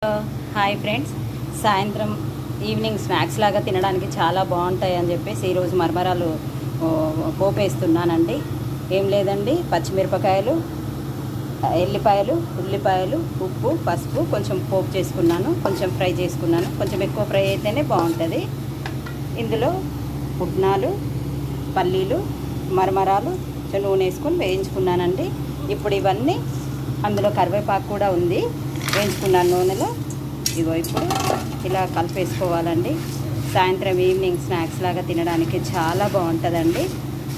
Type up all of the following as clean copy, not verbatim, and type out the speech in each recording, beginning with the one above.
Hi friends, సాయంత్రం evening snacks లాగా తినడానికి చాలా బాగుంటాయి అని చెప్పేసి ఈరోజు మరమరాలు పోపేస్తున్నానండి. ఏం లేదండి, పచ్చిమిరపకాయలు, ఎల్లిపాయలు, ఉల్లిపాయలు, ఉప్పు, పసుపు కొంచెం పోపు చేసుకున్నాను, కొంచెం ఫ్రై చేసుకున్నాను. కొంచెం ఎక్కువ ఫ్రై అయితేనే బాగుంటుంది. ఇందులో పుట్నాలు, పల్లీలు, మరమరాలు నూనె వేసుకొని వేయించుకున్నానండి. ఇప్పుడు ఇవన్నీ అందులో కరివేపాకు కూడా ఉంది, వేయించుకున్నాను నూనెలో. ఇగో ఇప్పుడు ఇలా కలిపేసుకోవాలండి. సాయంత్రం ఈవినింగ్ స్నాక్స్ లాగా తినడానికి చాలా బాగుంటుందండి.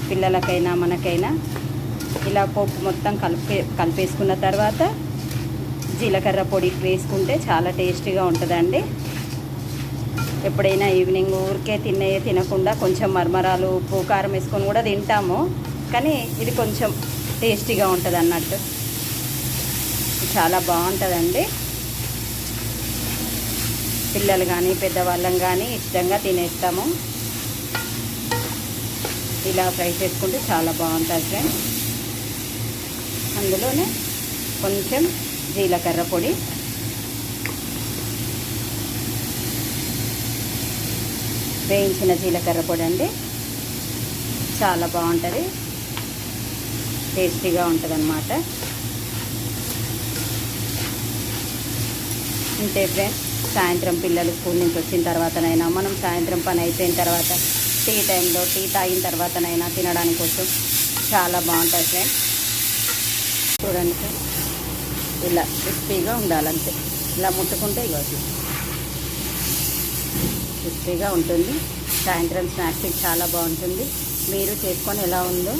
పిల్లలకైనా మనకైనా ఇలా పోపు మొత్తం కలిపేసుకున్న తర్వాత జీలకర్ర పొడి వేసుకుంటే చాలా టేస్టీగా ఉంటుందండి. ఎప్పుడైనా ఈవినింగ్ ఊరికే తినకుండా కొంచెం మరమరాలు, ఉప్పు, కారం వేసుకొని కూడా తింటాము, కానీ ఇది కొంచెం టేస్టీగా ఉంటుంది అన్నట్టు. చాలా బాగుంటుందండి. పిల్లలు కానీ పెద్దవాళ్ళం కానీ ఇష్టంగా తినేస్తాము. ఇలా ఫ్రై చేసుకుంటే చాలా బాగుంటుంది ఫ్రెండ్స్. అందులోనే కొంచెం జీలకర్ర పొడి, వేయించిన జీలకర్ర పొడి అండి. చాలా బాగుంటుంది, టేస్టీగా ఉంటుంది అన్నమాట. అంతే ఫ్రెండ్స్, సాయంత్రం పిల్లలు స్కూల్ నుంచి వచ్చిన తర్వాతనైనా, మనం సాయంత్రం పని అయిపోయిన తర్వాత టీ టైంలో టీ తాగిన తర్వాతనైనా తినడానికి కోసం చాలా బాగుంటుంది ఫ్రెండ్స్. చూడండి ఫ్రెండ్స్, ఇలా క్రిస్పీగా ఉండాలంతే. ఇలా ముట్టుకుంటే ఇవ్వచ్చు, క్రిస్పీగా ఉంటుంది. సాయంత్రం స్నాక్స్కి చాలా బాగుంటుంది. మీరు చేసుకొని ఎలా ఉందో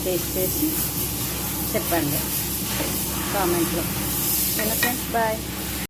టేస్ట్ చేసి చెప్పండి కామెంట్లో. Friends, bye.